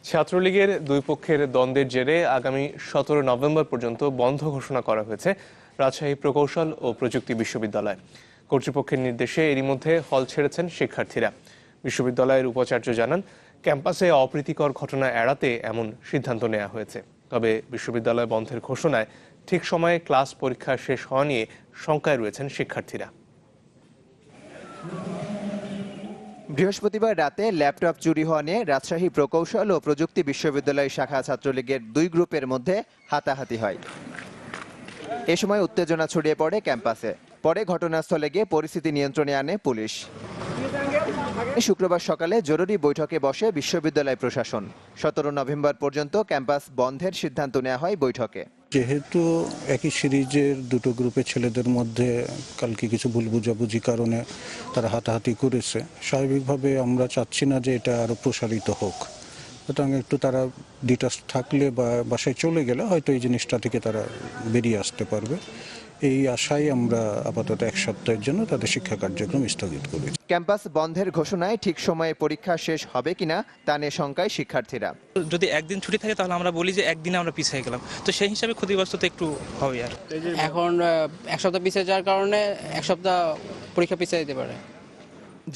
ছাত্রলীগের দুই পক্ষের দ্বন্দ্বের জেরে আগামী 17 নভেম্বর পর্যন্ত বন্ধ ঘোষণা করা হয়েছে রাজশাহী প্রকৌশল ও প্রযুক্তি বিশ্ববিদ্যালয়। কর্তৃপক্ষের নির্দেশে এরই মধ্যে হল ছেড়েছেন শিক্ষার্থীরা। বিশ্ববিদ্যালয়ের উপাচার্য জানান, ক্যাম্পাসে অপ্রীতিকর ঘটনা এড়াতে এমন সিদ্ধান্ত নেওয়া হয়েছে। তবে বিশ্ববিদ্যালয় বন্ধের ঘোষণায় ঠিক সময়ে ক্লাস পরীক্ষা শেষ হওয়া নিয়ে শঙ্কায় রয়েছেন শিক্ষার্থীরা। বৃহস্পতিবার রাতে ল্যাপটপ চুরি হওয়া নিয়ে রাজশাহী প্রকৌশল ও প্রযুক্তি বিশ্ববিদ্যালয় শাখা ছাত্রলীগের দুই গ্রুপের মধ্যে হাতাহাতি হয়। এ সময় উত্তেজনা ছড়িয়ে পড়ে ক্যাম্পাসে। পরে ঘটনাস্থলে গিয়ে পরিস্থিতি নিয়ন্ত্রণে আনে পুলিশ। শুক্রবার সকালে জরুরি বৈঠকে বসে বিশ্ববিদ্যালয় প্রশাসন। 17 নভেম্বর পর্যন্ত ক্যাম্পাস বন্ধের সিদ্ধান্ত নেওয়া হয় বৈঠকে। যেহেতু একই সিরিজের দুটো গ্রুপের ছেলেদের মধ্যে কালকে কিছু ভুল বুঝাবুঝি কারণে তারা হাতাহাতি করেছে, স্বাভাবিকভাবে আমরা চাচ্ছি না যে এটা আরো প্রসারিত হোক। সুতরাং একটু তারা ডিটাচ থাকলে বা বাসায় চলে গেলে হয়তো এই জিনিসটা থেকে তারা বেরিয়ে আসতে পারবে। এই আশায় আমরা আপাতত এক সপ্তাহের জন্য তাদের শিক্ষা কার্যক্রম স্থগিত করি। ক্যাম্পাস বন্ধের ঘোষণায় ঠিক সময়ে পরীক্ষা শেষ হবে কিনা তা নিয়ে শঙ্কায় শিক্ষার্থীরা। যদি একদিন ছুটি থাকে তাহলে আমরা বলি যে একদিনে আমরা পিছিয়ে গেলাম, তো সেই হিসাবে ক্ষতিগ্রস্ত তো একটু হবে। আর এখন এক সপ্তাহ পিছিয়ে যাওয়ার কারণে এক সপ্তাহ পরীক্ষা পিছিয়ে যেতে পারে।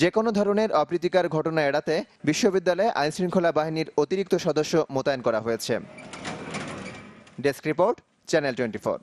যে কোনো ধরনের অপ্রীতিকর ঘটনা এড়াতে বিশ্ববিদ্যালয়ে আইনশৃঙ্খলা বাহিনীর অতিরিক্ত সদস্য মোতায়েন করা হয়েছে। Desk report, channel 24।